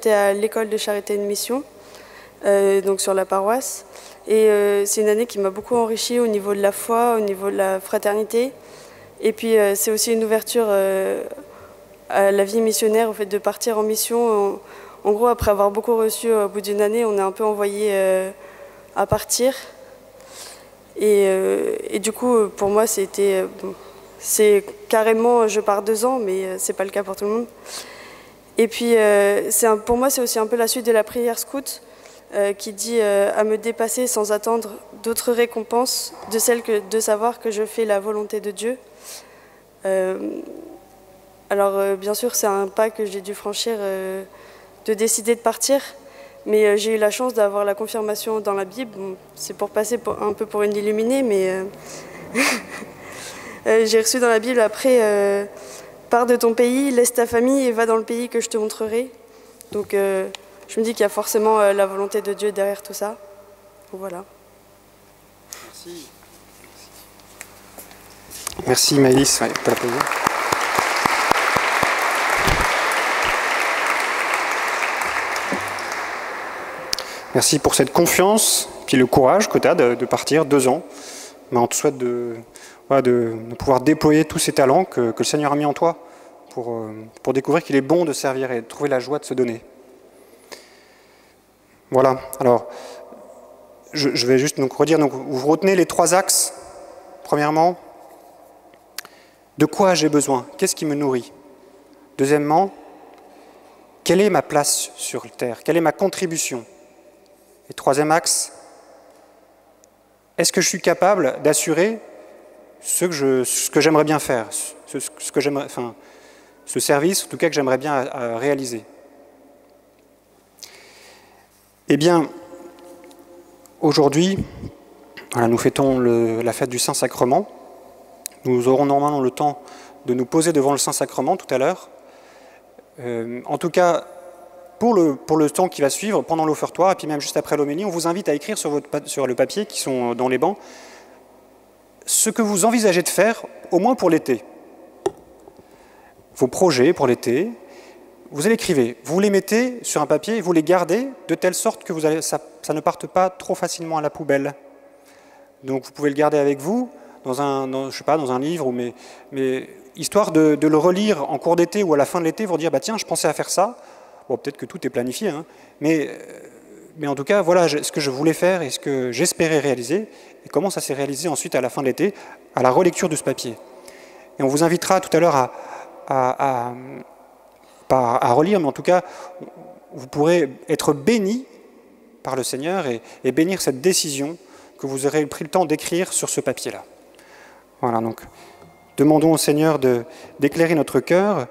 j'étais à l'école de charité et de mission, donc sur la paroisse. Et c'est une année qui m'a beaucoup enrichie au niveau de la foi, au niveau de la fraternité. Et puis c'est aussi une ouverture à la vie missionnaire, au fait de partir en mission. En gros, après avoir beaucoup reçu au bout d'une année, on est un peu envoyé à partir. Et du coup, pour moi, c'était... c'est carrément, je pars 2 ans, mais c'est pas le cas pour tout le monde. Et puis, pour moi, c'est aussi un peu la suite de la prière scout, qui dit à me dépasser sans attendre d'autres récompenses, de celle de savoir que je fais la volonté de Dieu. Alors, bien sûr, c'est un pas que j'ai dû franchir, de décider de partir, mais j'ai eu la chance d'avoir la confirmation dans la Bible. Bon, c'est pour passer un peu pour une illuminée, mais j'ai reçu dans la Bible après pars de ton pays, laisse ta famille et va dans le pays que je te montrerai. Donc je me dis qu'il y a forcément la volonté de Dieu derrière tout ça. Donc, voilà. Merci. Merci Maëlys, ouais, pour l'applaudir. Merci pour cette confiance, puis le courage que tu as de partir 2 ans. Mais on te souhaite de pouvoir déployer tous ces talents que le Seigneur a mis en toi pour découvrir qu'il est bon de servir et de trouver la joie de se donner. Voilà, alors je vais juste donc redire, donc, vous retenez les 3 axes. Premièrement, de quoi j'ai besoin? Qu'est-ce qui me nourrit? Deuxièmement, quelle est ma place sur terre? Quelle est ma contribution? Et 3e axe, est-ce que je suis capable d'assurer ce que j'aimerais bien faire, ce service, en tout cas, que j'aimerais bien réaliser? Eh bien, aujourd'hui, voilà, nous fêtons la fête du Saint-Sacrement. Nous aurons normalement le temps de nous poser devant le Saint-Sacrement tout à l'heure. En tout cas, pour le temps qui va suivre, pendant l'offertoire, et puis même juste après l'homélie, on vous invite à écrire sur le papier qui sont dans les bancs ce que vous envisagez de faire, au moins pour l'été. Vos projets pour l'été, vous les écrivez, vous les mettez sur un papier, vous les gardez de telle sorte que ça ne parte pas trop facilement à la poubelle. Donc vous pouvez le garder avec vous, dans un livre, mais histoire de le relire en cours d'été ou à la fin de l'été, vous dire, bah, tiens, je pensais à faire ça. Bon, peut-être que tout est planifié, hein, mais en tout cas, voilà ce que je voulais faire et ce que j'espérais réaliser, et comment ça s'est réalisé ensuite à la fin de l'été, à la relecture de ce papier. Et on vous invitera tout à l'heure à relire, mais en tout cas, vous pourrez être bénis par le Seigneur et bénir cette décision que vous aurez pris le temps d'écrire sur ce papier-là. Voilà, donc, demandons au Seigneur d'éclairer notre cœur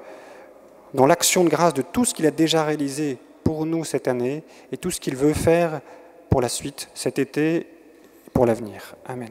dans l'action de grâce de tout ce qu'il a déjà réalisé pour nous cette année et tout ce qu'il veut faire pour la suite, cet été, pour l'avenir. Amen.